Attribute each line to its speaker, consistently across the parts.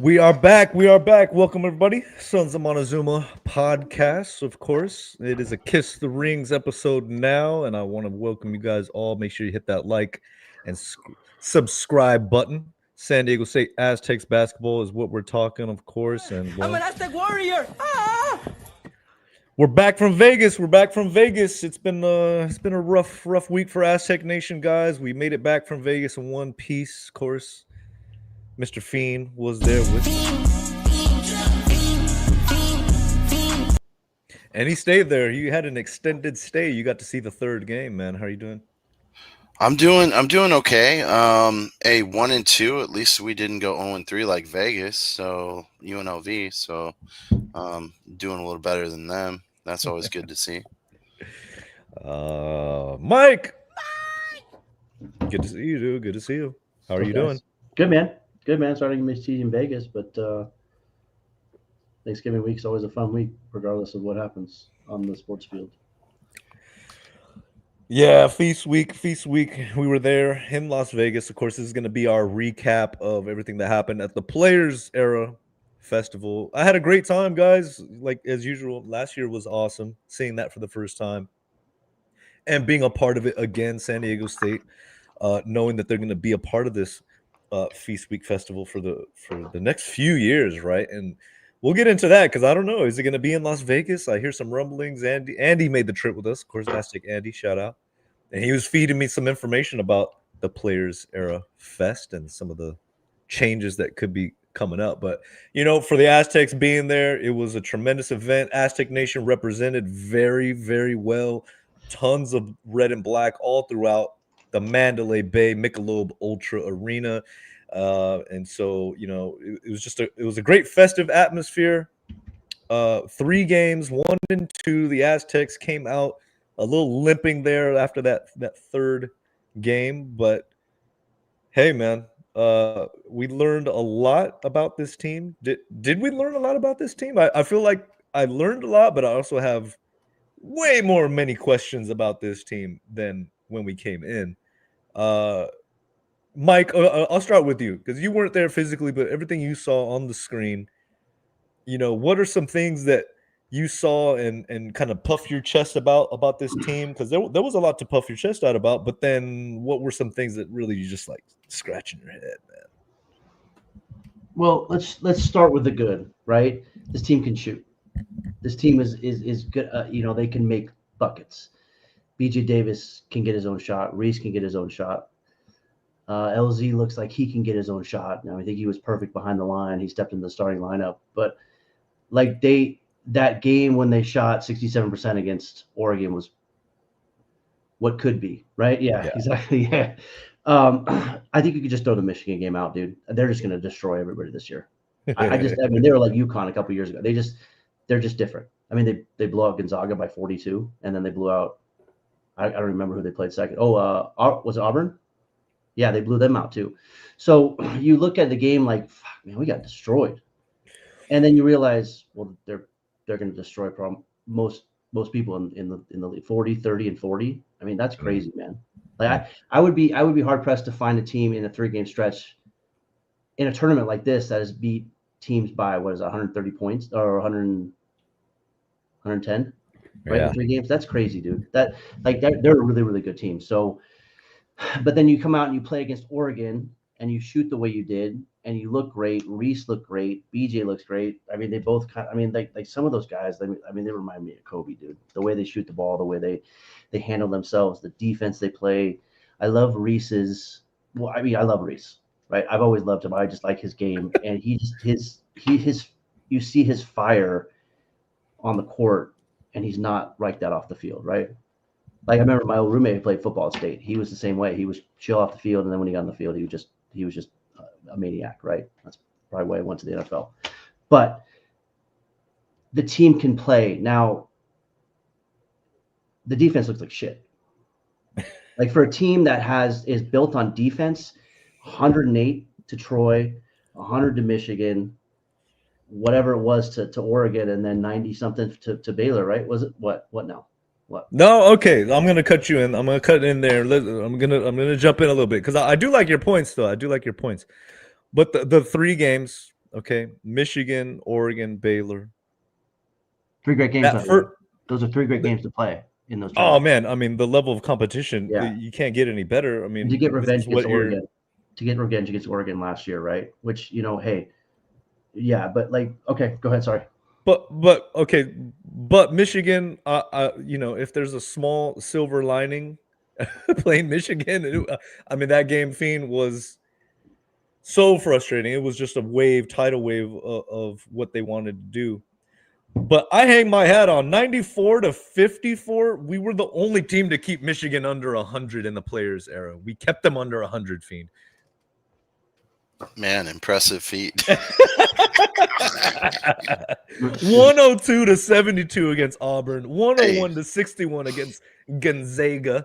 Speaker 1: We are back. We are back. Welcome, everybody. Sons of Montezuma podcast, of course. It is a Kiss the Rings episode now, and I want to welcome you guys all. Make sure you hit that like and subscribe button. San Diego State Aztecs basketball is what we're talking, of course. And
Speaker 2: I'm an Aztec warrior. Ah!
Speaker 1: We're back from Vegas. It's been a rough week for Aztec Nation, guys. We made it back from Vegas in one piece, of course. Mr. Fiend was there with us. And he stayed there. You had an extended stay. You got to see the third game, man. How are you doing?
Speaker 3: I'm doing okay. 1-2. At least we didn't go 0-3 like Vegas, so UNLV. So doing a little better than them. That's always good to see.
Speaker 1: Mike. Good to see you, dude. Good to see you. How are you doing?
Speaker 4: Good, man. Starting to miss in Vegas, but Thanksgiving week is always a fun week, regardless of what happens on the sports field.
Speaker 1: Yeah, Feast week. We were there in Las Vegas. Of course, this is going to be our recap of everything that happened at the PlayersEra Festival. I had a great time, guys. Like as usual, last year was awesome. Seeing that for the first time and being a part of it again, San Diego State, knowing that they're going to be a part of this Feast Week Festival for the next few years, right? And we'll get into that because I don't know. Is it going to be in Las Vegas? I hear some rumblings. Andy made the trip with us, of course. Aztec Andy, shout out, and he was feeding me some information about the PlayersEra Fest and some of the changes that could be coming up. But for the Aztecs being there, it was a tremendous event. Aztec Nation represented very, very well. Tons of red and black all throughout the Mandalay Bay Michelob Ultra Arena. And so, it was a great festive atmosphere. 3 games, 1 and 2. The Aztecs came out a little limping there after that third game. But hey, man, we learned a lot about this team. Did we learn a lot about this team? I feel like I learned a lot, but I also have way many questions about this team than when we came in. Mike, I'll start with you because you weren't there physically, but everything you saw on the screen, what are some things that you saw and kind of puff your chest about this team? Because there was a lot to puff your chest out about, but then what were some things that really you just like scratching your head, man?
Speaker 4: Well, let's start with the good, right? This team can shoot. This team is good. They can make buckets. BJ Davis can get his own shot. Reese can get his own shot. LZ looks like he can get his own shot. Now, I think he was perfect behind the line. He stepped in the starting lineup. But like that game when they shot 67% against Oregon was what could be, right? Yeah. Exactly. Yeah. I think you could just throw the Michigan game out, dude. They're just going to destroy everybody this year. I mean, they were like UConn a couple years ago. They're just different. I mean, they blew out Gonzaga by 42, and then they blew out. I don't remember who they played second. Was it Auburn? Yeah, they blew them out too. So you look at the game like, fuck, man, we got destroyed. And then you realize, well, they're going to destroy most people in the league, 40, 30, and 40. I mean, that's crazy, man. Like I would be hard pressed to find a team in a 3-game stretch in a tournament like this that has beat teams by 130 points or 110. Right, in 3 games. That's crazy, dude. They're a really, really good team. So, but then you come out and you play against Oregon and you shoot the way you did, and you look great. Reese looked great. BJ looks great. I mean, they both like some of those guys. They remind me of Kobe, dude. The way they shoot the ball, the way they handle themselves, the defense they play. I love Reese's. Well, I mean, I love Reese, right? I've always loved him. I just like his game, and you see his fire on the court. And he's not like that off the field, right? Like I remember my old roommate who played football at State. He was the same way. He was chill off the field, and then when he got on the field, he was just a maniac, right? That's probably why he went to the NFL. But the team can play. Now, the defense looks like shit. Like for a team that is built on defense, 108 to Troy, 100 to Michigan, whatever it was to Oregon, and then 90 something to Baylor, right? Was it what now? What?
Speaker 1: No, okay. I'm gonna cut you in. I'm gonna cut in there. I'm gonna jump in a little bit because I do like your points, though. I do like your points. But the 3 games, Okay, Michigan, Oregon, Baylor.
Speaker 4: 3 great games, by
Speaker 1: That
Speaker 4: the way.
Speaker 1: first,
Speaker 4: Those are 3 great games to play in those
Speaker 1: oh
Speaker 4: tournaments.
Speaker 1: man, I mean the level of competition,
Speaker 4: Yeah.
Speaker 1: you can't get any better. I
Speaker 4: And to
Speaker 1: mean,
Speaker 4: get
Speaker 1: this
Speaker 4: revenge
Speaker 1: is what
Speaker 4: against
Speaker 1: you're.
Speaker 4: Oregon, last year, right? Which, hey, yeah, but like, okay, go ahead. Sorry.
Speaker 1: But okay, but Michigan, if there's a small silver lining playing Michigan, I mean that game fiend was so frustrating. It was just a tidal wave of what they wanted to do. But I hang my hat on 94-54. We were the only team to keep Michigan under 100 in the Players era. We kept them under 100, fiend.
Speaker 3: Man, impressive feat.
Speaker 1: 102-72 against Auburn, 101-61 against Gonzaga.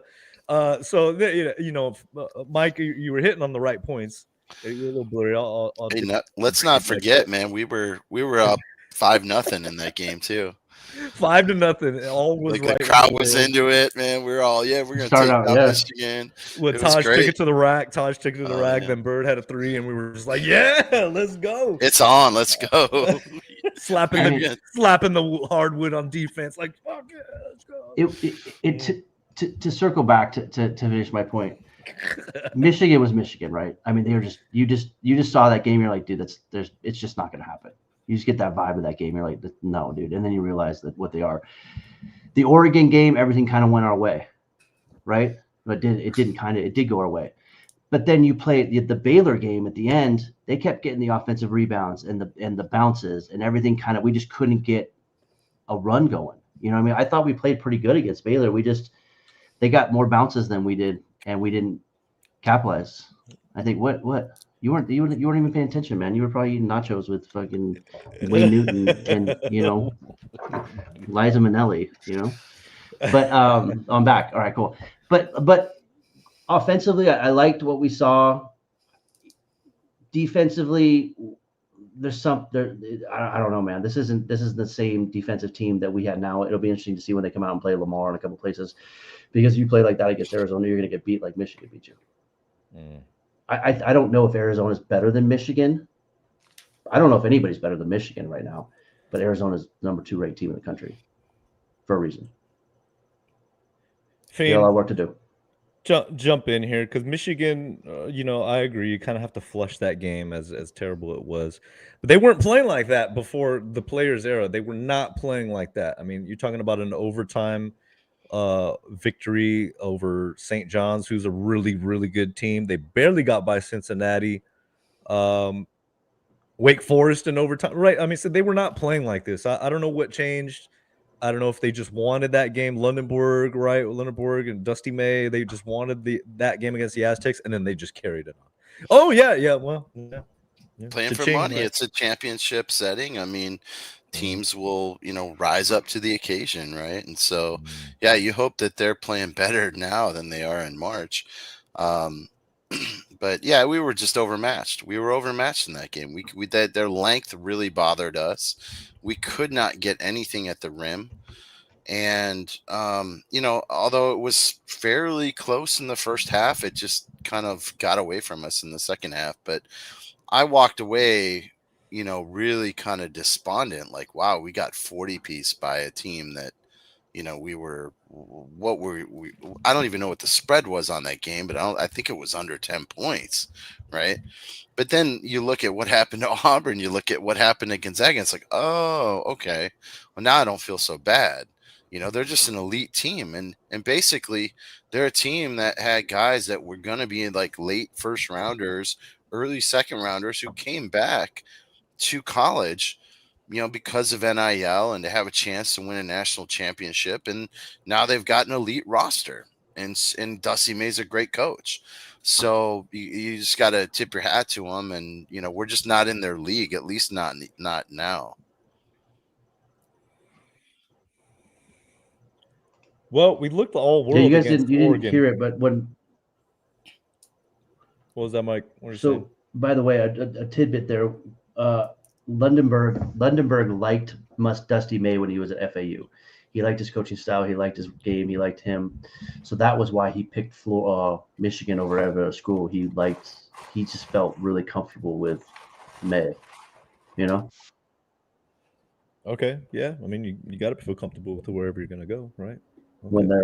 Speaker 1: Mike, you were hitting on the right points. You're a little blurry. I'll
Speaker 3: Hey,
Speaker 1: take
Speaker 3: let's not forget, man. We were up 5-0 in that game too.
Speaker 1: 5-0. All was
Speaker 3: Like
Speaker 1: right.
Speaker 3: the crowd was into it, man. We were all, we're gonna
Speaker 4: Start
Speaker 3: take
Speaker 4: out,
Speaker 3: down
Speaker 4: yeah.
Speaker 3: Michigan.
Speaker 1: With
Speaker 3: It was
Speaker 1: Taj took
Speaker 3: great.
Speaker 1: it to the rack.
Speaker 3: Yeah.
Speaker 1: Then Bird had a 3, and we were just like, "Yeah, let's go!"
Speaker 3: It's on. Let's go.
Speaker 1: slapping the hardwood on defense, like fuck yeah, let's go.
Speaker 4: To circle back to finish my point, Michigan was Michigan, right? I mean, they were just you just saw that game. You're like, dude, it's just not going to happen. You just get that vibe of that game. You're like, no, dude. And then you realize that what they are. The Oregon game, everything kind of went our way, right? But it did go our way. But then you play the Baylor game at the end. They kept getting the offensive rebounds and the bounces and everything. We just couldn't get a run going. You know what I mean? I thought we played pretty good against Baylor. They got more bounces than we did, and we didn't capitalize. I think what you weren't even paying attention, man. You were probably eating nachos with fucking Wayne Newton and Liza Minnelli, But I'm back. All right, cool. But offensively, I liked what we saw. Defensively, I don't know, man. This isn't the same defensive team that we had now. It'll be interesting to see when they come out and play Lamar in a couple places, because if you play like that against Arizona, you're going to get beat like Michigan beat you. I don't know if Arizona is better than Michigan. I don't know if anybody's better than Michigan right now, but Arizona's number 2 ranked team in the country for a reason. They got a lot of work to do.
Speaker 1: Jump in here because Michigan, I agree. You kind of have to flush that game as terrible it was, but they weren't playing like that before the Players era. They were not playing like that. I mean, you're talking about an overtime victory over St. John's, who's a really, really good team. They barely got by Cincinnati. Wake Forest in overtime, right? I mean, so they were not playing like this. I don't know what changed. I don't know if they just wanted that game. Lundenburg and Dusty May, they just wanted that game against the Aztecs, and then they just carried it on. Oh, yeah. Well, yeah.
Speaker 3: Playing for money. Right? It's a championship setting. I mean, teams will, rise up to the occasion, right? And so, yeah, you hope that they're playing better now than they are in March. But yeah, we were just overmatched. We were overmatched in that game. Their length really bothered us. We could not get anything at the rim. And, although it was fairly close in the first half, it just kind of got away from us in the second half. But I walked away, really kind of despondent, like, wow, we got 40-piece by a team that, I don't even know what the spread was on that game, but I think it was under 10 points, right? But then you look at what happened to Auburn, you look at what happened to Gonzaga, it's like, oh, okay. Well, now I don't feel so bad. They're just an elite team. And basically, they're a team that had guys that were going to be like late first rounders, early second rounders who came back to college, because of NIL and to have a chance to win a national championship. And now they've got an elite roster. And Dusty May's a great coach. So you just got to tip your hat to them. And, we're just not in their league, at least not now.
Speaker 1: Well, we looked all world.
Speaker 4: Yeah, you guys
Speaker 1: against
Speaker 4: didn't
Speaker 1: Oregon.
Speaker 4: hear it, but when.
Speaker 1: What was that, Mike?
Speaker 4: So, by the way, a tidbit there. Lundenburg liked Dusty May when he was at FAU. He liked his coaching style. He liked his game. He liked him. So that was why he picked Michigan over every other school. He just felt really comfortable with May. You know,
Speaker 1: Okay, yeah. I mean, you got to feel comfortable with wherever you're gonna go, right?
Speaker 4: when
Speaker 1: Okay.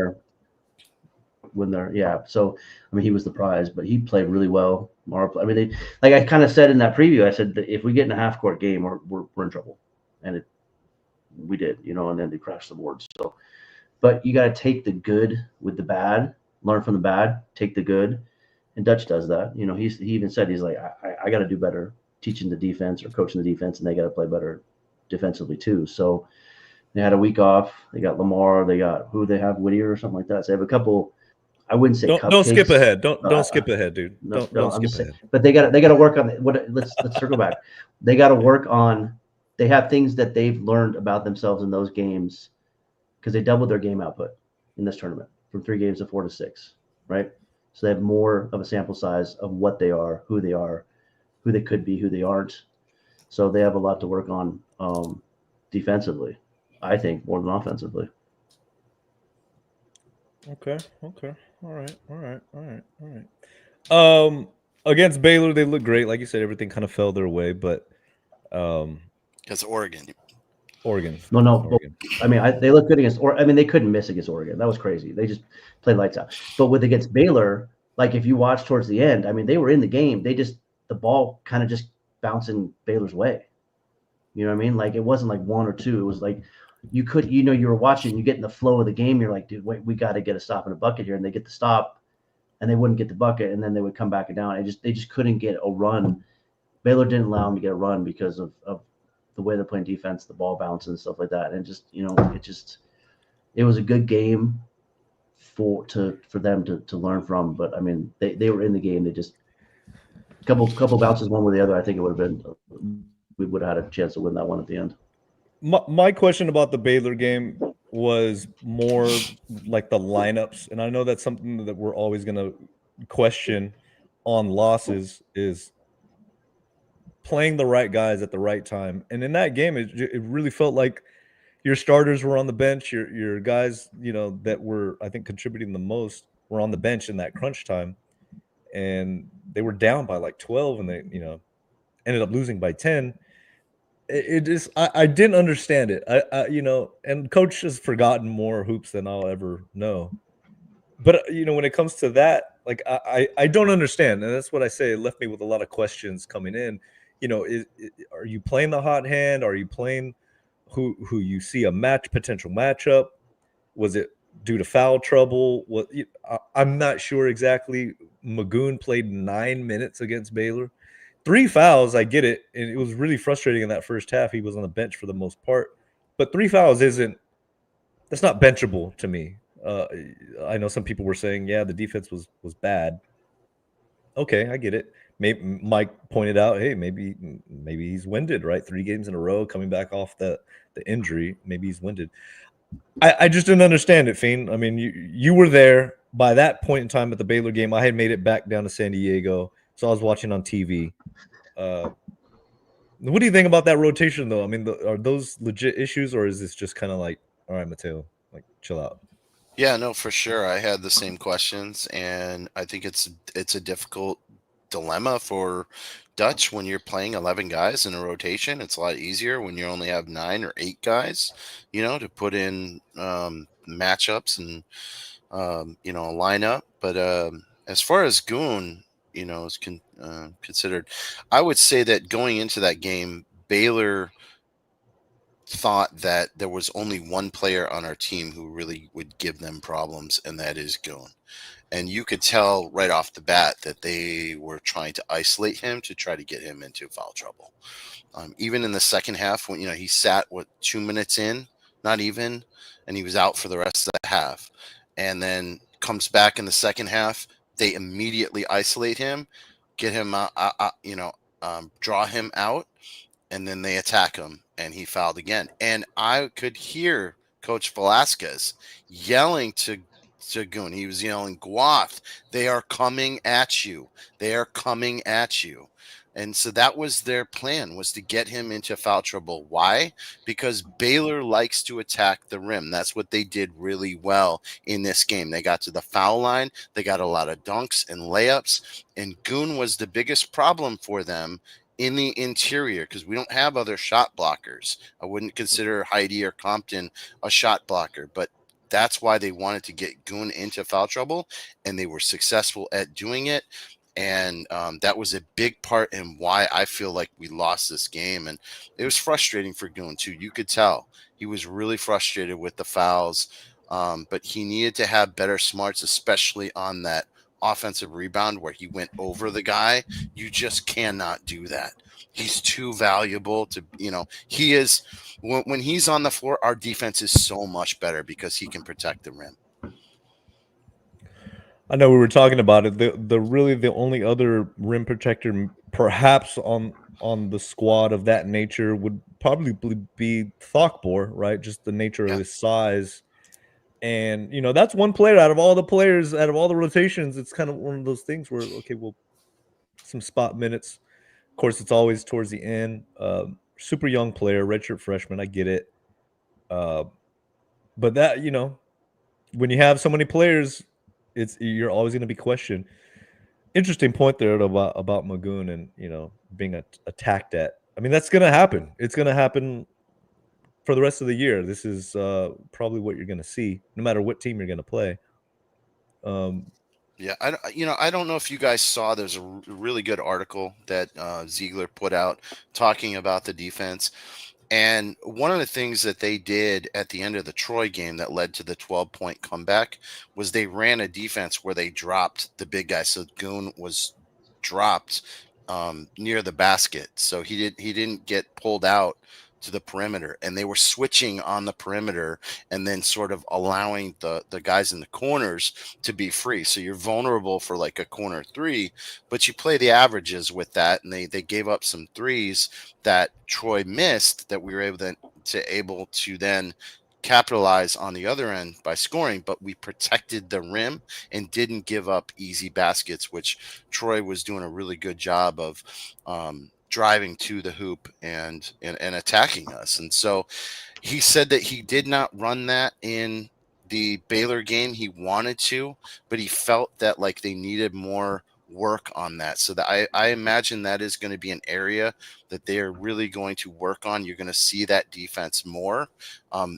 Speaker 4: they're yeah. So I mean, he was the prize, but he played really well. I mean, they like I kind of said in that preview. I said that if we get in a half court game, we're in trouble, and we did, you know, and then they crashed the board. So, but you got to take the good with the bad, learn from the bad, take the good, and Dutch does that. You know, he even said he's like I got to do better teaching the defense or coaching the defense, and they got to play better defensively too. So they had a week off. They got Lamar. They got who they have Whittier or something like that. So they have a couple. I wouldn't say
Speaker 1: Don't skip
Speaker 4: cupcakes.
Speaker 1: ahead. Don't skip ahead, dude.
Speaker 4: No,
Speaker 1: Don't
Speaker 4: I'm
Speaker 1: skip
Speaker 4: just saying.
Speaker 1: ahead.
Speaker 4: But they got to work on what. Let's circle back. They got to work on. They have things that they've learned about themselves in those games because they doubled their game output in this tournament from 3 games to 4 to 6, right? So they have more of a sample size of what they are, who they could be, who they aren't. So they have a lot to work on defensively, I think, more than offensively.
Speaker 1: Okay. Okay. All right. All right. All right. All right. Against Baylor, they look great. Like you said, everything kind of fell their way, but
Speaker 3: Because Oregon.
Speaker 1: Oregon,
Speaker 4: No. But,
Speaker 1: Oregon.
Speaker 4: I mean, they look good against. Or I mean, they couldn't miss against Oregon. That was crazy. They just played lights out. But with against Baylor, like if you watch towards the end, I mean, they were in the game. The ball kind of just bouncing Baylor's way. You know what I mean? Like it wasn't like 1 or 2. It was like you were watching, you get in the flow of the game. You're like, dude, wait, we got to get a stop in a bucket here, and they get the stop, and they wouldn't get the bucket, and then they would come back down. They just couldn't get a run. Baylor didn't allow them to get a run because of the way they're playing defense, the ball bounce and stuff like that. And just, you know, it was a good game for them to learn from. But I mean, they were in the game. They just couple bounces one way or the other. I think it would have been we would have had a chance to win that one at the end.
Speaker 1: My question about the Baylor game was more like the lineups, and I know that's something that we're always going to question on losses is playing the right guys at the right time. And in that game, it really felt like your starters were on the bench. Your guys, you know, that were I think contributing the most were on the bench in that crunch time, and they were down by like 12, and they ended up losing by 10. It just I didn't understand it. And coach has forgotten more hoops than I'll ever know. But when it comes to that, like I don't understand, and that's what I say. It left me with a lot of questions coming in. Are you playing the hot hand? Are you playing who you see a potential matchup? Was it due to foul trouble? I'm not sure exactly. Magoon played 9 minutes against Baylor. 3 fouls, I get it, and it was really frustrating in that first half. He was on the bench for the most part, but 3 fouls that's not benchable to me. I know some people were saying, yeah, the defense was bad. Okay, I get it. Maybe Mike pointed out, hey, maybe he's winded, right? 3 games in a row, coming back off the injury. Maybe he's winded. I just didn't understand it, Fiend. I mean, you were there by that point in time at the Baylor game. I had made it back down to San Diego, so I was watching on TV. What do you think about that rotation, though? I mean, are those legit issues, or is this just kind of like, all right, Mateo, like chill out?
Speaker 3: Yeah, no, for sure. I had the same questions, and I think it's a difficult dilemma for Dutch when you're playing 11 guys in a rotation. It's a lot easier when you only have 9 or 8 guys, to put in matchups and a lineup. But as far as Goon, is considered, I would say that going into that game, Baylor thought that there was only one player on our team who really would give them problems, and that is Goon. And you could tell right off the bat that they were trying to isolate him to try to get him into foul trouble. Even in the second half, when he sat 2 minutes in, not even, and he was out for the rest of the half, and then comes back in the second half, they immediately isolate him, get him out, draw him out, and then they attack him, and he fouled again. And I could hear Coach Velasquez yelling to Goon. He was yelling, "Guath, they are coming at you. They are coming at you." And so that was their plan, was to get him into foul trouble. Why? Because Baylor likes to attack the rim. That's what they did really well in this game. They got to the foul line. They got a lot of dunks and layups. And Goon was the biggest problem for them in the interior, because we don't have other shot blockers. I wouldn't consider Heidi or Compton a shot blocker, but that's why they wanted to get Goon into foul trouble, and they were successful at doing it. And that was a big part in why I feel like we lost this game. And it was frustrating for Goon too. You could tell he was really frustrated with the fouls, but he needed to have better smarts, especially on that offensive rebound where he went over the guy. You just cannot do that. He's too valuable to, he is, when he's on the floor, our defense is so much better because he can protect the rim.
Speaker 1: I know we were talking about it. The only other rim protector perhaps on the squad of that nature would probably be Thokbor, right? Just the nature of his size. And that's one player out of all the players, out of all the rotations, it's kind of one of those things where, okay, well, some spot minutes. Of course, it's always towards the end. Super young player, redshirt freshman, I get it. But that, when you have so many players, you're always going to be questioned. Interesting point there about Magoon and being attacked at. I mean, that's going to happen. It's going to happen for the rest of the year. This is probably what you're going to see, no matter what team you're going to play.
Speaker 3: Yeah, I don't know if you guys saw. There's a really good article that Ziegler put out talking about the defense. And one of the things that they did at the end of the Troy game that led to the 12-point comeback was they ran a defense where they dropped the big guy. So Goon was dropped near the basket, so he didn't get pulled out to the perimeter, and they were switching on the perimeter and then sort of allowing the guys in the corners to be free. So you're vulnerable for like a corner three, but you play the averages with that, and they gave up some threes that Troy missed that we were able to then capitalize on the other end by scoring, but we protected the rim and didn't give up easy baskets, which Troy was doing a really good job of driving to the hoop and attacking us. And so he said that he did not run that in the Baylor game. He wanted to, but he felt that like they needed more work on that. So that I imagine that is going to be an area that they are really going to work on. You're going to see that defense more.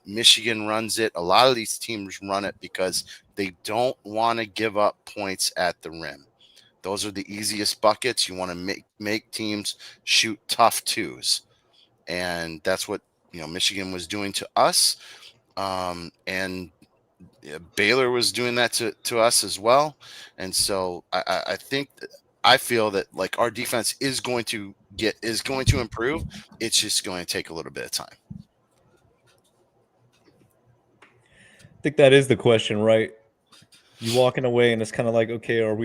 Speaker 3: Michigan runs it. A lot of these teams run it because they don't want to give up points at the rim. Those are the easiest buckets. You want to make teams shoot tough twos. And that's what, Michigan was doing to us. And Baylor was doing that to us as well. And so I feel that like our defense is going to improve. It's just going to take a little bit of time.
Speaker 1: I think that is the question, right? You walking away and it's kind of like, okay, are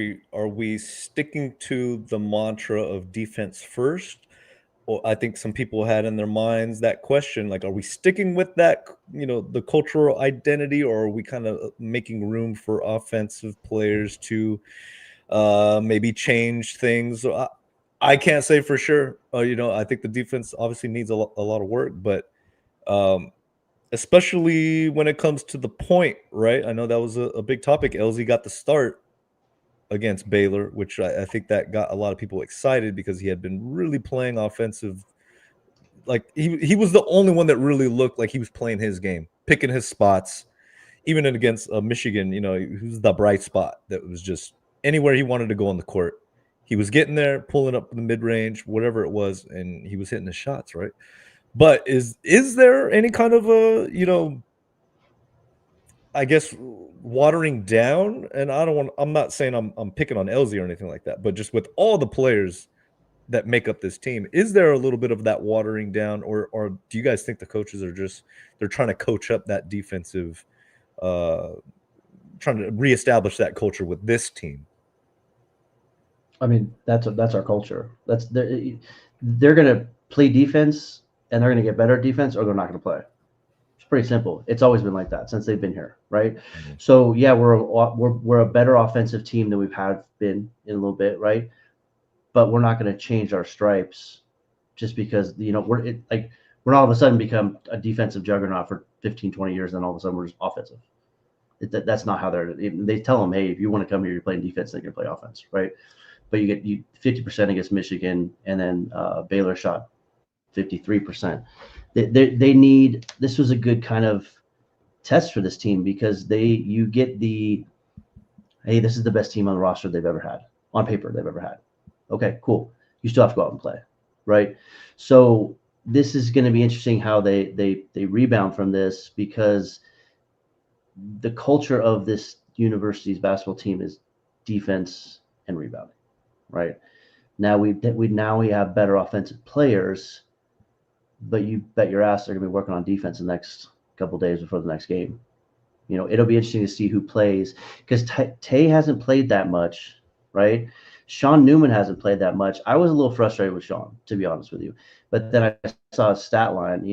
Speaker 1: we sticking to the mantra of defense first? Or I think some people had in their minds that question, like, are we sticking with that, the cultural identity, or are we kind of making room for offensive players to maybe change things? I can't say for sure. I think the defense obviously needs a lot of work, but especially when it comes to the point, right? I know that was a big topic. LZ got the start against Baylor, which I think that got a lot of people excited because he had been really playing offensive. Like he was the only one that really looked like he was playing his game, picking his spots, even against Michigan, who's the bright spot that was just anywhere he wanted to go on the court. He was getting there, pulling up the mid-range, whatever it was, and he was hitting the shots, right? But is there any kind of I guess watering down? And I'm not saying I'm picking on LZ or anything like that, but just with all the players that make up this team, is there a little bit of that watering down, or do you guys think the coaches are they're trying to coach up that defensive, trying to reestablish that culture with this team?
Speaker 4: I mean, that's our culture. They're going to play defense, and they're going to get better at defense, or they're not going to play. It's pretty simple. It's always been like that since they've been here, right? Mm-hmm. So yeah, we're a better offensive team than we've been in a little bit, right? But we're not going to change our stripes just because we're not all of a sudden become a defensive juggernaut for 15, 20 years, and all of a sudden we're just offensive. That's not how they tell them, hey, if you want to come here, you're playing defense, then you're going to play offense, right? but you get 50% against Michigan, and then Baylor shot 53%. They need, this was a good kind of test for this team because you get the, hey, this is the best team on the roster they've ever had, on paper they've ever had. Okay, cool. You still have to go out and play, right? So this is going to be interesting how they rebound from this, because the culture of this university's basketball team is defense and rebounding, right? Now we have better offensive players, but you bet your ass they're going to be working on defense the next couple of days before the next game. It'll be interesting to see who plays, because Tay hasn't played that much, right? Sean Newman hasn't played that much. I was a little frustrated with Sean, to be honest with you. But then I saw his stat line.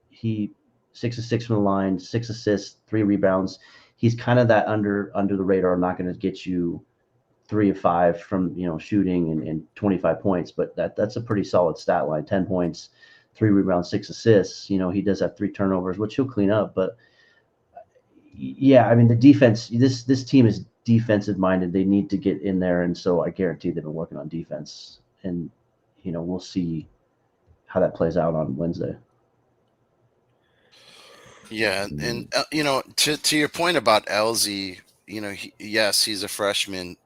Speaker 4: He 6 of 6 from the line, 6 assists, 3 rebounds. He's kind of that under the radar, not going to get you 3 of 5 from shooting and 25 points, but that's a pretty solid stat line. 10 points, 3 rebounds, 6 assists. He does have 3 turnovers, which he'll clean up, but yeah, I mean the defense. This team is defensive minded. They need to get in there, and so I guarantee they've been working on defense. And we'll see how that plays out on Wednesday.
Speaker 3: Yeah, and to your point about LZ, yes, he's a freshman,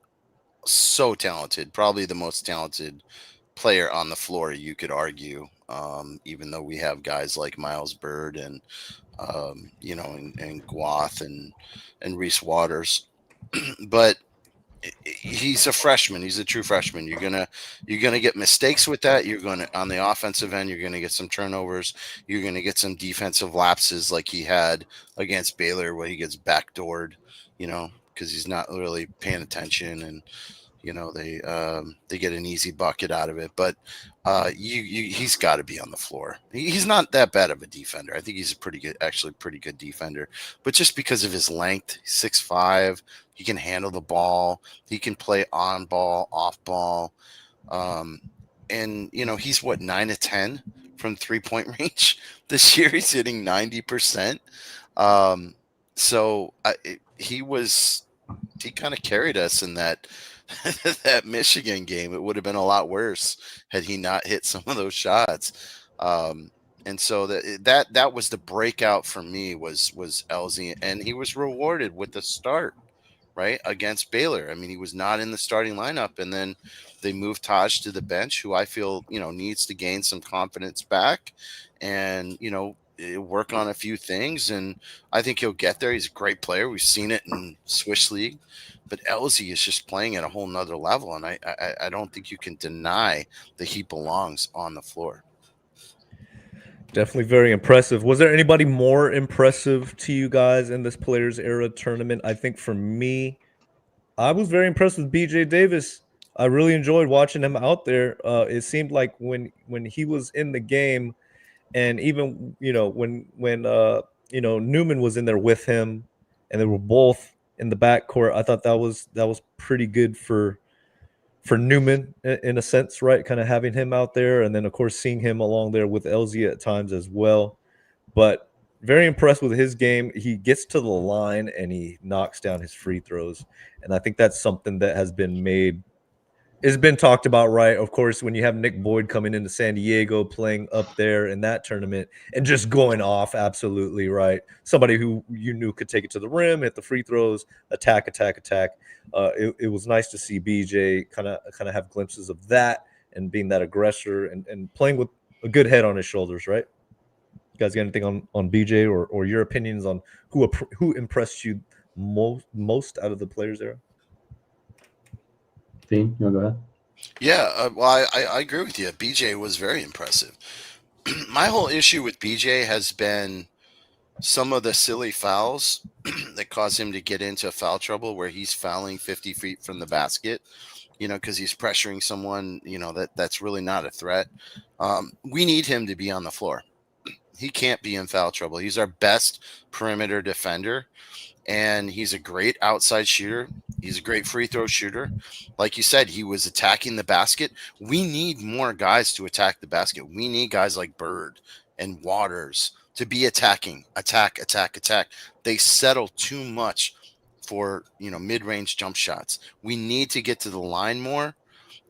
Speaker 3: so talented, probably the most talented player on the floor, you could argue. Even though we have guys like Miles Bird and and Guath and Reese Waters, but he's a freshman. He's a true freshman. You're gonna get mistakes with that. You're gonna, on the offensive end, you're gonna get some turnovers. You're gonna get some defensive lapses like he had against Baylor, where he gets backdoored, because he's not really paying attention, and they get an easy bucket out of it. But he's got to be on the floor. He's not that bad of a defender. I think he's a pretty good defender. But just because of his length, 6'5", he can handle the ball. He can play on ball, off ball. And he's 9 of 10 from 3-point range this year. He's hitting 90%. So he kind of carried us in that that Michigan game. It would have been a lot worse had he not hit some of those shots. And so that was the breakout for me was LZ, and he was rewarded with the start right against Baylor. I mean, he was not in the starting lineup, and then they moved Taj to the bench, who I feel needs to gain some confidence back, and work on a few things, and I think he'll get there. He's a great player. We've seen it in Swiss League, but LZ is just playing at a whole nother level, and I don't think you can deny that he belongs on the floor.
Speaker 1: Definitely very impressive. Was there anybody more impressive to you guys in this Players Era tournament? I think for me, I was very impressed with BJ Davis. I really enjoyed watching him out there. It seemed like when he was in the game, and even when Newman was in there with him, and they were both in the backcourt, I thought that was pretty good for Newman in a sense, right? Kind of having him out there, and then of course seeing him along there with LZ at times as well. But very impressed with his game. He gets to the line and he knocks down his free throws, and I think that's something that has been talked about, right? Of course, when you have Nick Boyd coming into San Diego, playing up there in that tournament and just going off, absolutely, right? Somebody who you knew could take it to the rim, hit the free throws, attack. It was nice to see BJ kind of have glimpses of that and being that aggressor and playing with a good head on his shoulders, right? You guys got anything on BJ or your opinions on who impressed you most out of the Players Era?
Speaker 4: Fiend, you want to go ahead?
Speaker 3: Yeah, well, I agree with you. BJ was very impressive. My whole issue with BJ has been some of the silly fouls that cause him to get into foul trouble, where he's fouling 50 feet from the basket, because he's pressuring someone, that's really not a threat. We need him to be on the floor. He can't be in foul trouble. He's our best perimeter defender, and he's a great outside shooter. He's a great free throw shooter. Like you said, he was attacking the basket. We need more guys to attack the basket. We need guys like Bird and Waters to be attacking, attack. They settle too much for mid-range jump shots. We need to get to the line more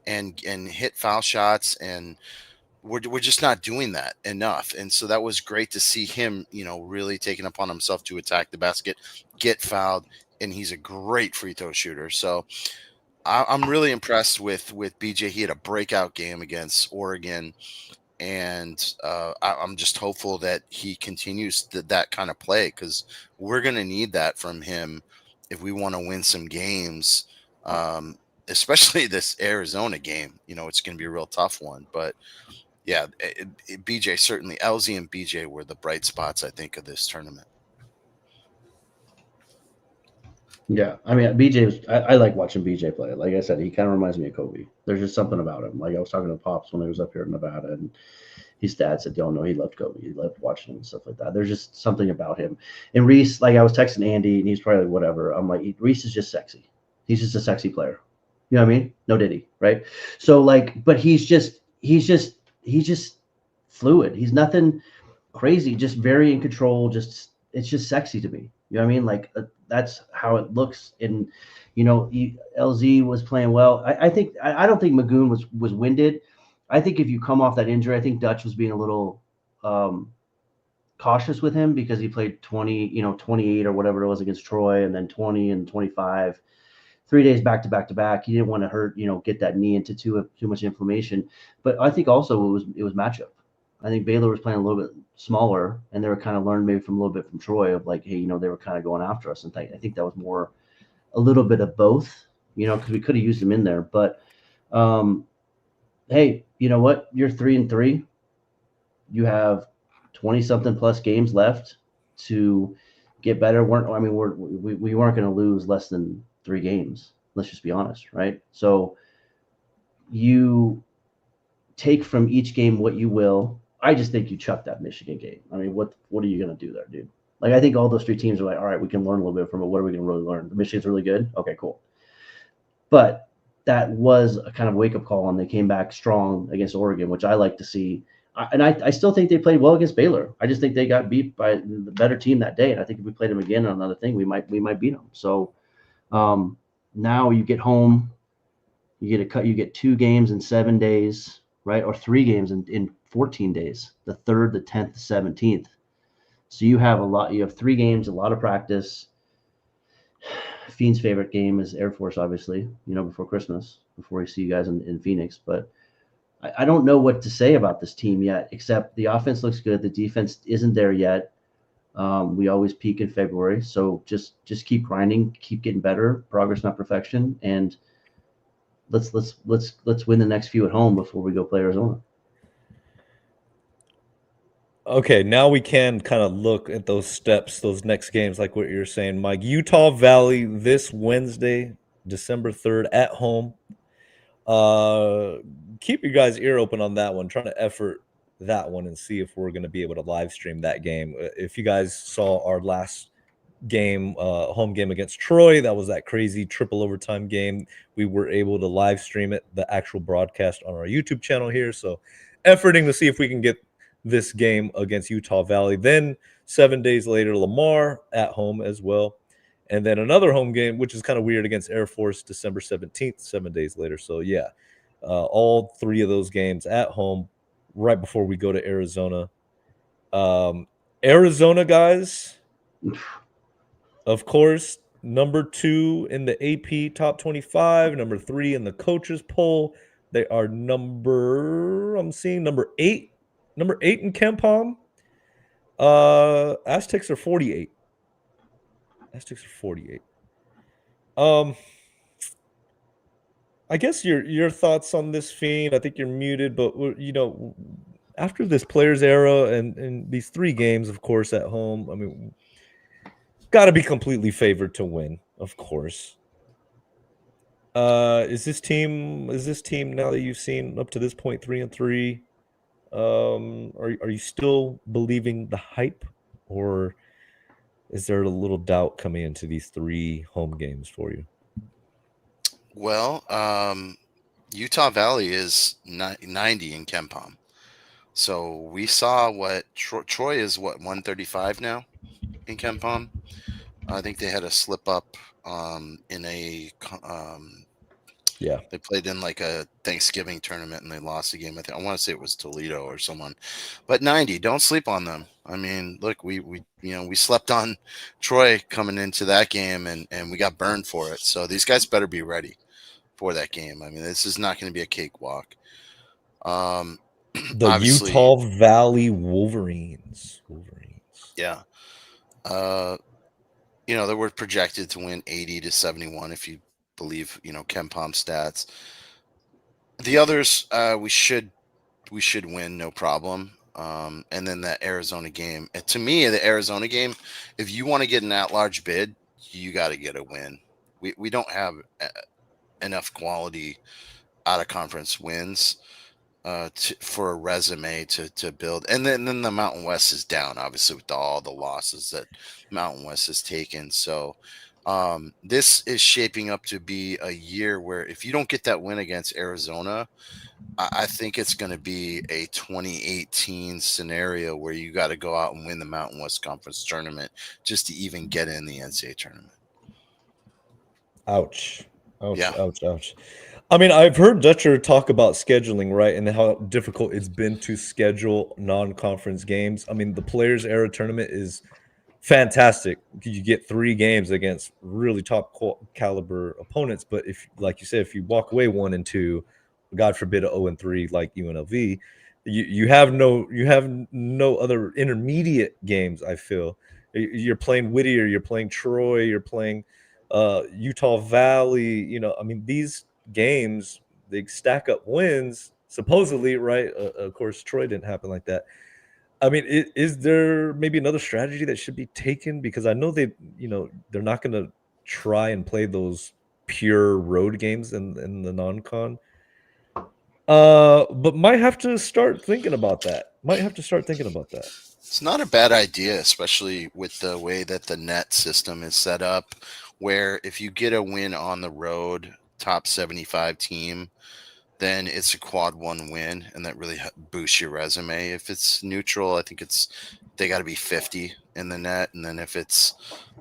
Speaker 3: and hit foul shots, and we're just not doing that enough. And so that was great to see him, really taking upon himself to attack the basket, get fouled, and he's a great free throw shooter. So I'm really impressed with BJ. He had a breakout game against Oregon, and I'm just hopeful that he continues that kind of play, because we're going to need that from him if we want to win some games, especially this Arizona game. It's going to be a real tough one, but yeah, BJ certainly, LZ and BJ were the bright spots, I think, of this tournament.
Speaker 4: Yeah, I mean, BJ was. I like watching BJ play. Like I said, he kind of reminds me of Kobe. There's just something about him. Like I was talking to Pops when he was up here in Nevada, and his dad said, "Don't know, he loved Kobe. He loved watching him and stuff like that." There's just something about him. And Reese, like I was texting Andy, and he's probably like, whatever. I'm like, Reese is just sexy. He's just a sexy player. You know what I mean? No Diddy, right? So like, but he's just fluid. He's nothing crazy. Just very in control. It's just sexy to me. You know what I mean? Like that's how it looks. And LZ was playing well. I think I don't think Magoon was winded. I think if you come off that injury, I think Dutch was being a little cautious with him because he played 28 or whatever it was against Troy, and then 20 and 25, 3 days back to back to back. He didn't want to hurt, get that knee into too much inflammation. But I think also it was matchup. I think Baylor was playing a little bit smaller, and they were kind of learned maybe from a little bit from Troy of like, hey, they were kind of going after us. And I think that was more a little bit of both, because we could have used him in there. But hey, you know what? You're 3-3. You have 20-something plus games left to get better. We weren't going to lose less than 3 games. Let's just be honest, right? So you take from each game what you will. I just think you chuck that Michigan game. I mean, what are you going to do there, dude? Like, I think all those 3 teams are like, all right, we can learn a little bit from it. What are we going to really learn? Michigan's really good. Okay, cool. But that was a kind of wake-up call, and they came back strong against Oregon, which I like to see. And I still think they played well against Baylor. I just think they got beat by the better team that day. And I think if we played them again on another thing, we might beat them. So now you get home, you get 2 games in 7 days, right? Or 3 games in 14 days, the 3rd, the 10th, the 17th. So you have 3 games, a lot of practice. Fiend's favorite game is Air Force, obviously, before Christmas, before we see you guys in Phoenix. But I don't know what to say about this team yet, except the offense looks good. The defense isn't there yet. We always peak in February. So just keep grinding, keep getting better, progress, not perfection. And let's win the next few at home before we go play Arizona.
Speaker 1: Okay, now we can kind of look at those steps, those next games, like what you're saying, Mike. Utah Valley this Wednesday, December 3rd at home. Keep your guys' ear open on that one. Trying to effort that one and see if we're going to be able to live stream that game. If you guys saw our last game, home game against Troy, that was that crazy triple overtime game. We were able to live stream it, the actual broadcast on our YouTube channel here. So efforting to see if we can get this game against Utah Valley. Then 7 days later, Lamar at home as well. And then another home game, which is kind of weird, against Air Force, December 17th, 7 days later. So, yeah, all 3 of those games at home right before we go to Arizona. Arizona, guys, of course, number 2 in the AP top 25, number 3 in the coaches poll. They are number 8. Number 8 in KenPom. Aztecs are 48. Aztecs are 48. I guess your thoughts on this, Fiend. I think you're muted, but after this Players Era and these 3 games, of course, at home, I mean, got to be completely favored to win, of course. Is this team now that you've seen up to this point 3-3? Are you still believing the hype, or is there a little doubt coming into these 3 home games for you?
Speaker 3: Well, Utah Valley is 90 in KenPom. So we saw what Troy is, 135 now in KenPom. I think they had a slip up in a
Speaker 1: Yeah.
Speaker 3: they played in like a Thanksgiving tournament and they lost the game. I want to say it was Toledo or someone. But 90, don't sleep on them. I mean, look, we slept on Troy coming into that game and we got burned for it. So these guys better be ready for that game. I mean, this is not going to be a cakewalk.
Speaker 1: The
Speaker 3: Obviously,
Speaker 1: Utah Valley Wolverines.
Speaker 3: yeah. They were projected to win 80-71 if you believe, Ken Palm stats. The others, we should win, no problem. And then that Arizona game. And to me, the Arizona game, if you want to get an at-large bid, you got to get a win. We don't have enough quality out of conference wins for a resume to build. And then the Mountain West is down, obviously, with all the losses that Mountain West has taken. So this is shaping up to be a year where if you don't get that win against Arizona, I think it's going to be a 2018 scenario where you got to go out and win the Mountain West Conference tournament just to even get in the NCAA tournament.
Speaker 1: Ouch.
Speaker 3: Yeah.
Speaker 1: Ouch. I mean, I've heard Dutcher talk about scheduling, right, and how difficult it's been to schedule non-conference games. I mean, the PlayersEra tournament is fantastic. You get 3 games against really top caliber opponents, but if, like you said, if you walk away 1 and 2, God forbid, 0-3 like UNLV, you have no other intermediate games. I feel you're playing Whittier, you're playing Troy, you're playing Utah Valley. I mean, these games, they stack up wins supposedly, right? Of course, Troy didn't happen like that. I mean, is there maybe another strategy that should be taken? Because I know they're not going to try and play those pure road games in the non-con. But might have to start thinking about that.
Speaker 3: It's not a bad idea, especially with the way that the net system is set up, where if you get a win on the road, top 75 team, then it's a quad 1 win, and that really boosts your resume. If it's neutral, I think they got to be 50 in the net, and then if it's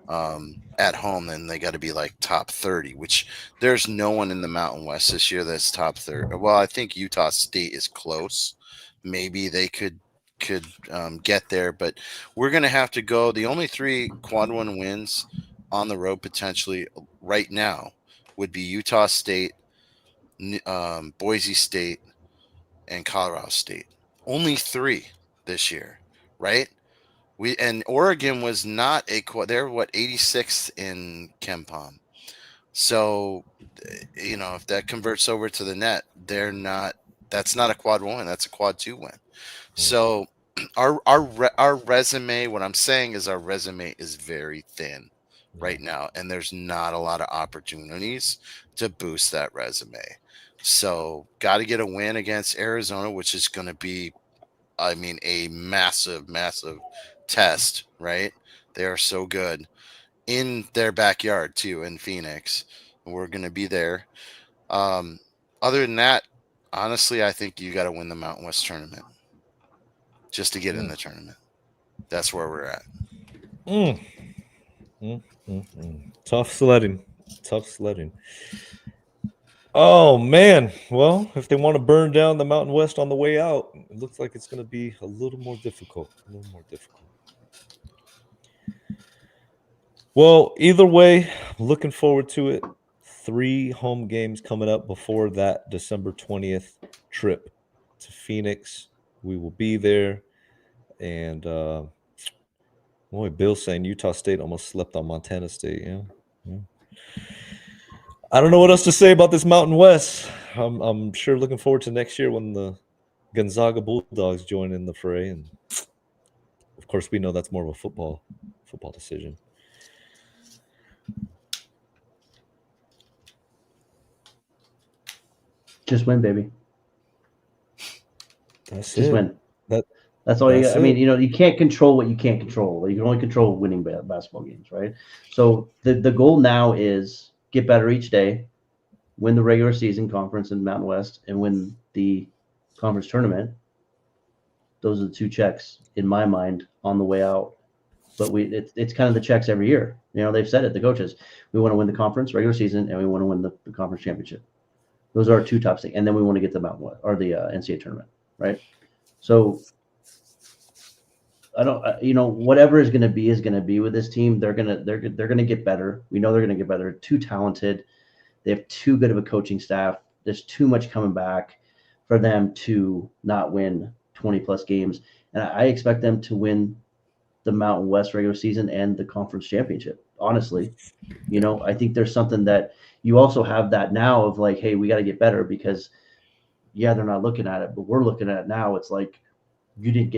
Speaker 3: at home, then they got to be like top 30, which there's no one in the Mountain West this year that's top 30. Well, I think Utah State is close. Maybe they could get there, but we're going to have to go. The only 3 quad 1 wins on the road potentially right now would be Utah State, Boise State, and Colorado State. Only 3 this year, right? And Oregon was not they're 86th in KenPom. So, if that converts over to the net, that's not a quad 1, that's a quad 2 win. So our resume, what I'm saying is our resume is very thin right now, and there's not a lot of opportunities to boost that resume. So got to get a win against Arizona, which is going to be, I mean, a massive test, right? They are so good in their backyard too, in Phoenix. We're going to be there. Other than that, honestly, I think you got to win the Mountain West tournament just to get in the tournament. That's where we're at.
Speaker 1: Tough sledding. Oh man. Well, if they want to burn down the Mountain West on the way out, it looks like it's going to be a little more difficult. Well, either way, looking forward to it. 3 home games coming up before that December 20th trip to Phoenix. We will be there. And boy, Bill's saying Utah State almost slept on Montana State. Yeah. I don't know what else to say about this Mountain West. I'm sure looking forward to next year when the Gonzaga Bulldogs join in the fray. And of course, we know that's more of a football decision.
Speaker 4: Just win, baby.
Speaker 1: Just
Speaker 4: win. That's all you got. I mean, you can't control what you can't control. You can only control winning basketball games, right? So the goal now is get better each day, win the regular season conference in Mountain West, and win the conference tournament. Those are the 2 checks in my mind on the way out. but it's kind of the checks every year. You know, they've said it, the coaches. We want to win the conference regular season, and we want to win the conference championship. Those are our two top things, and then we want to get the Mountain West or the NCAA tournament, right? So I don't, whatever is going to be with this team. They're gonna get better. We know they're gonna get better. They're too talented. They have too good of a coaching staff. There's too much coming back for them to not win 20 plus games, and I expect them to win the Mountain West regular season and the conference championship. Honestly, I think there's something that you also have that now of like, hey, we got to get better because, yeah, they're not looking at it, but we're looking at it now. It's like you didn't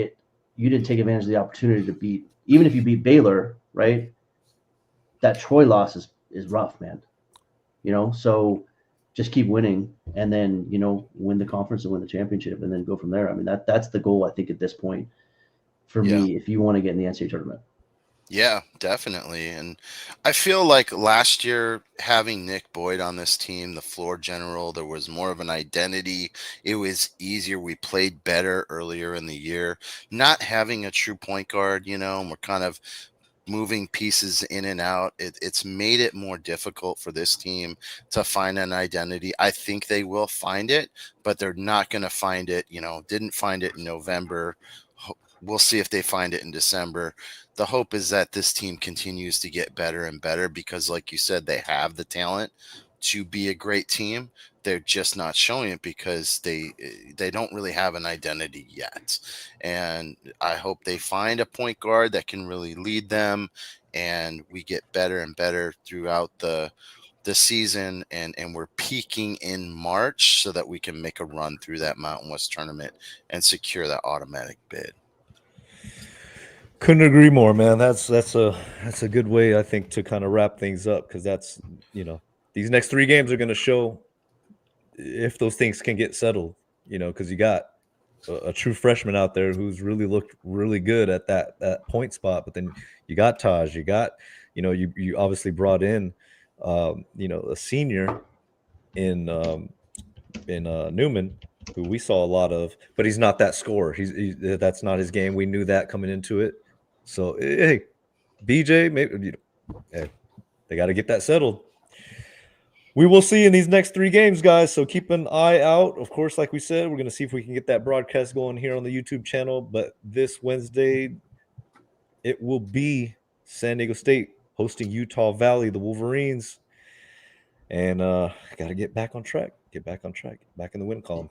Speaker 4: take advantage of the opportunity to beat, even if you beat Baylor, right? That Troy loss is rough, man. So just keep winning and then, win the conference and win the championship and then go from there. I mean, that's the goal, I think, at this point for me, if you want to get in the NCAA tournament.
Speaker 3: Yeah, definitely. And I feel like last year having Nick Boyd on this team, the floor general, there was more of an identity. It was easier. We played better earlier in the year. Not having a true point guard, and we're kind of moving pieces in and out. It's made it more difficult for this team to find an identity. I think they will find it, but they're not going to find it, didn't find it in November. We'll see if they find it in December. The hope is that this team continues to get better and better because, like you said, they have the talent to be a great team. They're just not showing it because they don't really have an identity yet. And I hope they find a point guard that can really lead them, and we get better and better throughout the season, and we're peaking in March so that we can make a run through that Mountain West tournament and secure that automatic bid.
Speaker 1: Couldn't agree more, man. That's a good way, I think, to kind of wrap things up because that's, these next 3 games are going to show if those things can get settled, because you got a true freshman out there who's really looked really good at that point spot. But then you got Taj, you got, you obviously brought in, a senior in Newman, who we saw a lot of, but he's not that scorer. That's not his game. We knew that coming into it. So, hey, BJ, maybe hey, they got to get that settled. We will see in these next 3 games, guys. So keep an eye out. Of course, like we said, we're going to see if we can get that broadcast going here on the YouTube channel. But this Wednesday, it will be San Diego State hosting Utah Valley, the Wolverines. And got to get back on track. Back in the win column.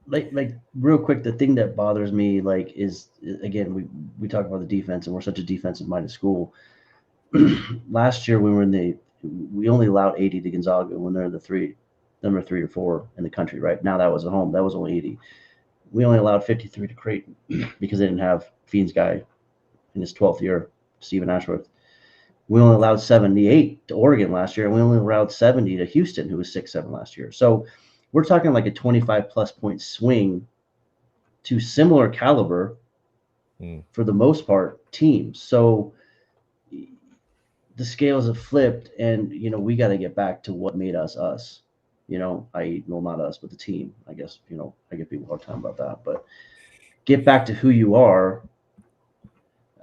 Speaker 4: Like real quick, the thing that bothers me is again we talk about the defense, and we're such a defensive minded school. Last year we only allowed 80 to Gonzaga when they're number 3 or 4 in the country. Right now that was at home, that was only 80. We only allowed 53 to Creighton because they didn't have Fiend's guy in his 12th year, Stephen Ashworth. We only allowed 78 to Oregon last year, and we only allowed 70 to Houston, who was 6-7 last year. So we're talking like a 25-plus point swing to similar caliber, for the most part, teams. So the scales have flipped, and, we got to get back to what made us us. Not us, but the team. I guess, I give people a hard time about that. But get back to who you are.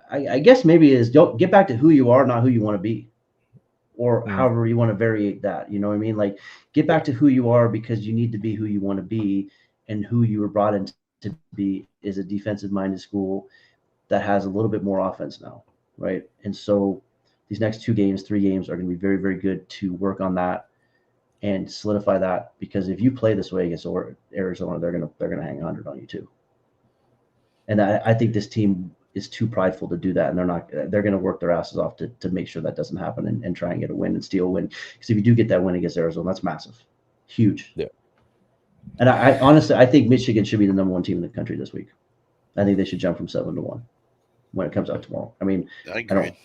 Speaker 4: I guess maybe don't get back to who you are, not who you want to be. Or however you want to variate that, you know what I mean? Like, get back to who you are because you need to be who you want to be, and who you were brought in to be is a defensive-minded school that has a little bit more offense now, right? And so these next 3 games are going to be very, very good to work on that and solidify that, because if you play this way against Arizona, they're gonna hang 100 on you too. And I think this team is too prideful to do that, and they're going to work their asses off to make sure that doesn't happen and try and get a win and steal a win. Because if you do get that win against Arizona, that's massive, huge.
Speaker 1: Yeah.
Speaker 4: And I honestly, I think Michigan should be the number 1 team in the country this week. I think they should jump from 7-1 when it comes out tomorrow. I mean,
Speaker 3: I agree.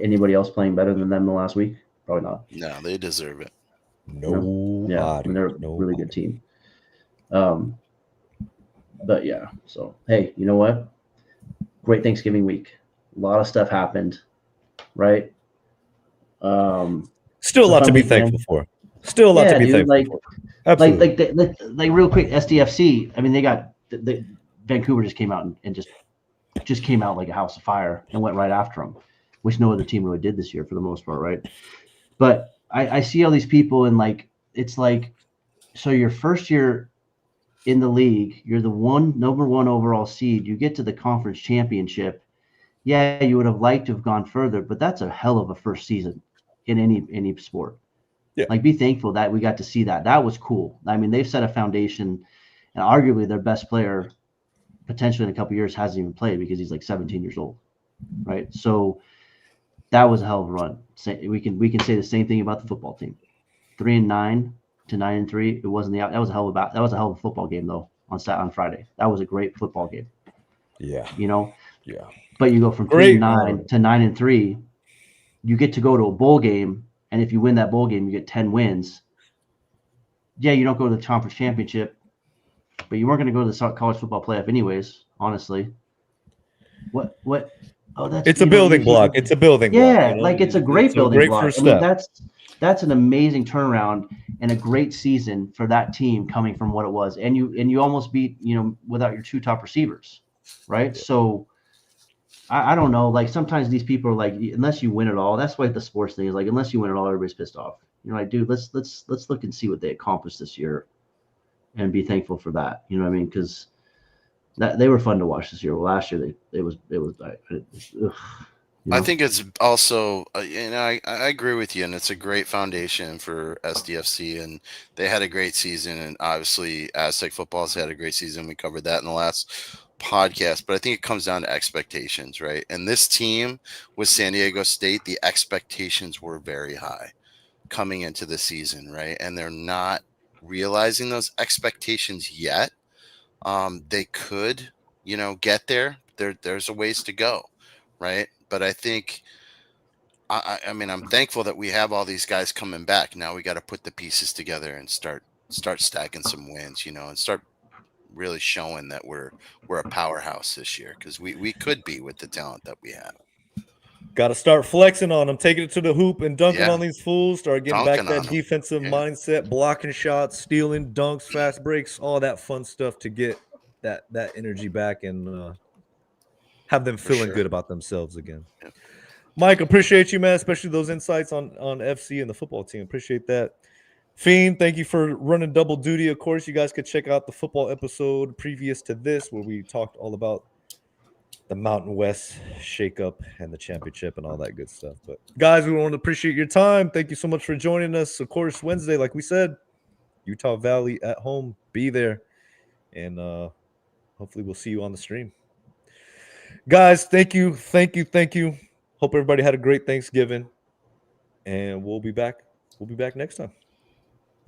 Speaker 4: Anybody else playing better than them the last week? Probably not.
Speaker 3: No, they deserve it.
Speaker 1: Nobody.
Speaker 4: Yeah, I mean, they're a really good team. But yeah, so hey, you know what? Great Thanksgiving week. A lot of stuff happened, right?
Speaker 1: Still a lot to be thankful for. Still a lot to be thankful for. Absolutely.
Speaker 4: Like real quick, SDFC. I mean, they got Vancouver just came out and just came out like a house of fire and went right after them. which no other team really did this year for the most part, right? But I see all these people and like it's like, so your first year in the league, you're the number one overall seed. You get to the conference championship. Yeah, you would have liked to have gone further, but that's a hell of a first season in any sport.
Speaker 1: Yeah.
Speaker 4: Like, be thankful that we got to see that. That was cool. I mean, they've set a foundation, and arguably their best player, potentially in a couple years, hasn't even played because he's like 17 years old, right? So that was a hell of a run. We can say the same thing about the football team. 3-9 to 9-3. It wasn't that was a hell of a football game though on Friday. That was a great football game.
Speaker 1: Yeah. Yeah.
Speaker 4: But you go from 3-9 to 9-3. You get to go to a bowl game, and if you win that bowl game, you get 10 wins. Yeah, you don't go to the conference championship, but you weren't going to go to the college football playoff anyways. Honestly, what? Oh,
Speaker 1: it's a building block. It's a building block.
Speaker 4: Yeah, like it's a great building block.
Speaker 1: First
Speaker 4: I mean,
Speaker 1: step.
Speaker 4: that's an amazing turnaround and a great season for that team coming from what it was. And you almost beat, without your two top receivers, right? Yeah. So I don't know. Like sometimes these people are like, unless you win it all, that's why the sports thing is like, unless you win it all, everybody's pissed off. Like, dude, let's look and see what they accomplished this year, and be thankful for that. You know what I mean? Because they were fun to watch this year. Well, last year it was.
Speaker 3: I think it's also, I agree with you, and it's a great foundation for SDFC, and they had a great season, and obviously Aztec football has had a great season. We covered that in the last podcast, but I think it comes down to expectations, right? And this team with San Diego State, the expectations were very high coming into the season, right? And they're not realizing those expectations yet. They could, get there. There's a ways to go, right? But I think, I mean, I'm thankful that we have all these guys coming back. Now we got to put the pieces together and start stacking some wins, and start really showing that we're a powerhouse this year, because we could be with the talent that we have.
Speaker 1: Got to start flexing on them, taking it to the hoop and dunking on these fools. Start getting back that defensive mindset, blocking shots, stealing dunks, fast breaks, all that fun stuff to get that energy back and have them feeling good about themselves again.
Speaker 3: Yep.
Speaker 1: Mike, appreciate you, man, especially those insights on FC and the football team. Appreciate that. Fiend, thank you for running double duty. Of course, you guys could check out the football episode previous to this where we talked all about the Mountain West shakeup and the championship and all that good stuff. But guys, we want to appreciate your time. Thank you so much for joining us. Of course, Wednesday, like we said, Utah Valley at home. Be there. And hopefully we'll see you on the stream. Guys, thank you. Hope everybody had a great Thanksgiving. And we'll be back. We'll be back next time.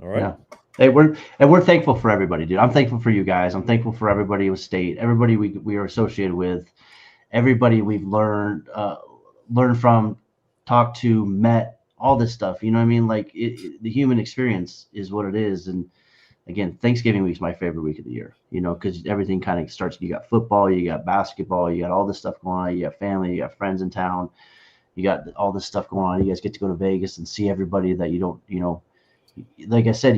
Speaker 1: All right.
Speaker 4: Yeah. Hey, we're thankful for everybody, dude. I'm thankful for you guys. I'm thankful for everybody with State, everybody we are associated with, everybody we've learned from, talked to, met, all this stuff. You know what I mean? Like the human experience is what it is. And again, Thanksgiving week is my favorite week of the year, because everything kind of starts. You got football, you got basketball, you got all this stuff going on. You got family, you got friends in town, you got all this stuff going on. You guys get to go to Vegas and see everybody that you don't, like I said,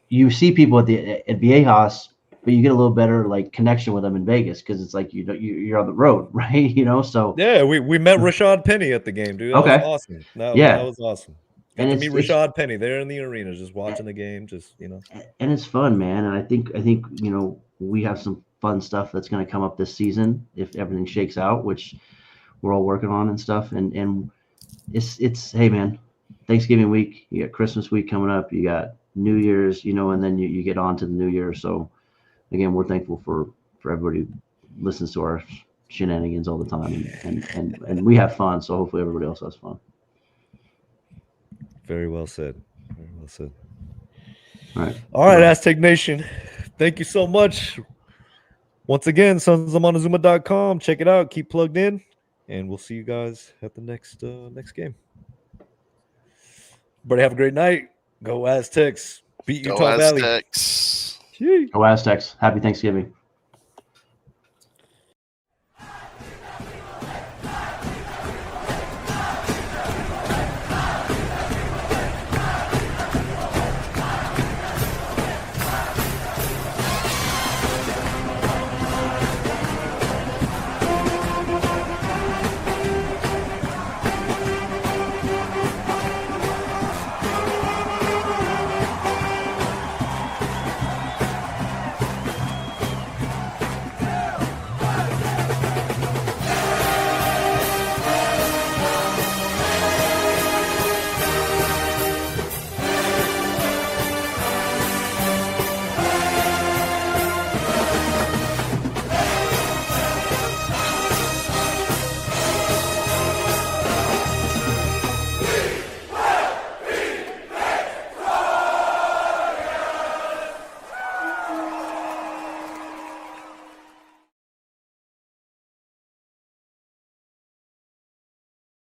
Speaker 4: you see people at Viejas, but you get a little better like connection with them in Vegas because it's like you're on the road, right? So
Speaker 1: yeah, we met Rashad Penny at the game, dude. That was awesome. That was awesome. Got to meet Rashad Penny there in the arena, just watching the game,
Speaker 4: And it's fun, man. And I think we have some fun stuff that's going to come up this season if everything shakes out, which we're all working on and stuff. And it's hey, man, Thanksgiving week, you got Christmas week coming up, you got New Year's, and then you get on to the new year. So again, we're thankful for everybody who listens to our shenanigans all the time, and we have fun. So hopefully everybody else has fun.
Speaker 1: Very well said. Very well said.
Speaker 4: All right,
Speaker 1: Aztec Nation. Thank you so much. Once again, sonsofmontezuma.com. Check it out. Keep plugged in, and we'll see you guys at the next game. Everybody have a great night. Go Aztecs. Beat Utah Valley.
Speaker 3: Aztecs.
Speaker 4: Go Aztecs. Happy Thanksgiving.